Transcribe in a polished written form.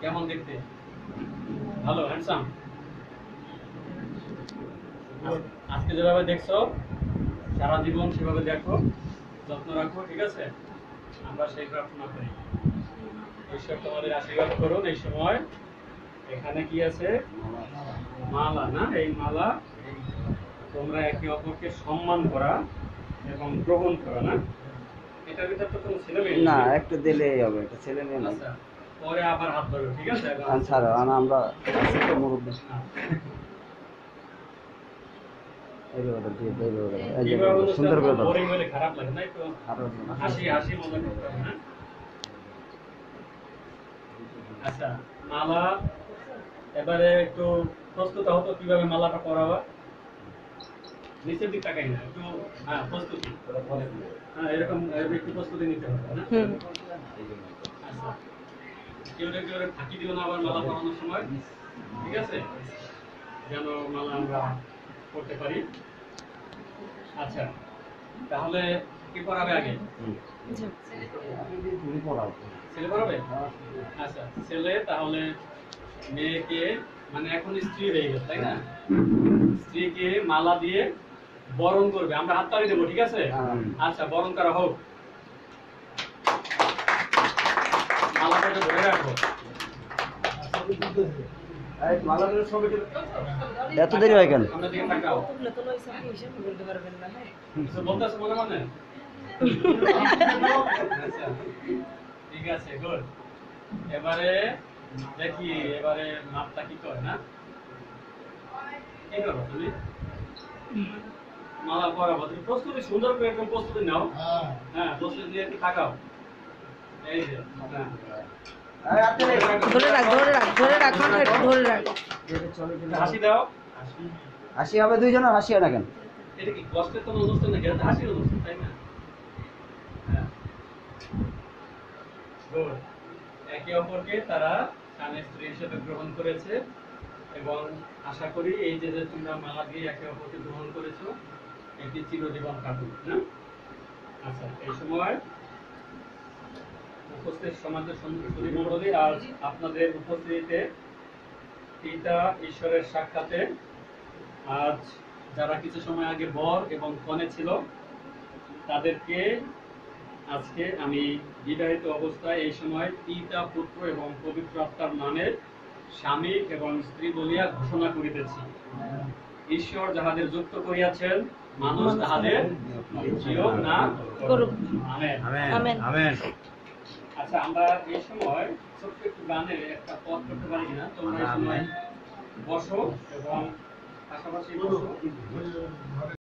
কেমন দেখতে? ভালো, হ্যান্ডসাম। আজকে যেভাবে দেখছো সারা জীবন সেভাবে দেখো, যত্ন রাখো, ঠিক আছে? আমরা সেই প্রার্থনা করি। ঈশ্বর তোমাদের আশীর্বাদ করুন। এই সময় এখানে কি আছে? মালা, না? এই মালা তোমরা একে অপরকে সম্মান করা এবং গ্রহণ করা, না? এটার ভিতর তো কোনো ছেলে মেয়ে না, নেই। একটু দিলেই হবে, এটা ছেলে মেয়ে নাই। আচ্ছা, পরে আবার হাত ধরো, ঠিক আছে? ছাড়ো, আমরা আছি তো মুরব্বী। বিবাহ সুন্দর অনুষ্ঠান করে দাও। বোরিং হলে খারাপ লাগে, না? একটু আরো হাসি হাসি মজা করতে হবে, না? আচ্ছা, মালা এবারে একটু প্রস্তুত হতো কিভাবে মালাটা পরাবা। নিচের দিক তাকাই না, একটু হ্যাঁ প্রস্তুতি। হ্যাঁ, এরকম একটু প্রস্তুতি নিতে হবে, না? আচ্ছা, কেউ ফাঁকি দিও না আবার মালা পরানোর সময়, ঠিক আছে? যেন মালা আমরা করতে পারি। আচ্ছা, তাহলে কি পড়াবে আগে? ছেলে পড়াবে? আচ্ছা, ছেলে তাহলে মেয়েকে, মানে এখন স্ত্রী হয়ে গেছে, তাই না? স্ত্রীকে মালা দিয়ে বরণ করবে, আমরা হাততালি দেবো, ঠিক আছে? আচ্ছা, বরণ করা হোক। মালাটাকে ধরে রাখো। এত দেরি হয় কেন? আমরা দিকে তাকাও। কিছু বলতেছো মনে মনে? আচ্ছা, ঠিক আছে, গুড। এবারে দেখি, এবারে মাপটা কি করে, না? কি করো তুমি? মালা পরাবো। তুমি প্রস্তুতি সুন্দর করে একদম প্রস্তুতি নাও। হ্যাঁ, প্রস্তুতি নিয়ে একটু তাকাও। এই যে, হাসি দাও। হাসি হবে, দুইজনের হাসি হয় না কেন? এটা কি কষ্টের কোনো অনুষ্ঠান নাকি? এটা হাসির অনুষ্ঠান, তাই না? হ্যাঁ। Good. একে অপরকে তারা স্বামী স্ত্রী হিসেবে গ্রহণ করেছে এবং আশা করি এই যে তোমরা মালা দিয়ে একে অপরকে গ্রহণ করেছো, এটি চিরজীবন কাটুক, না? আচ্ছা, এই সময় উপস্থিত সমাজের সুধী মণ্ডলী, আজ আপনাদের উপস্থিতিতে পিতা ঈশ্বরের সাক্ষাতে আজ যারা কিছু সময় আগে বর এবং কনে ছিল তাদেরকে আজকে আমি বিবাহিত অবস্থায় এই সময় পিতা পুত্র এবং পবিত্র আত্মার নামে স্বামী এবং স্ত্রী বলিয়া ঘোষণা করিতেছি। ঈশ্বর যাহাদের যুক্ত করিয়াছেন, মানুষ তাহাদের বিয়োগ না করুক। আমেন। আমেন। আমেন। আচ্ছা, আমরা এই সময় ছোট্ট একটু গানের একটা পথ করতে পারি কিনা? তোমরা এই সময় বসো এবং পাশাপাশি বসো।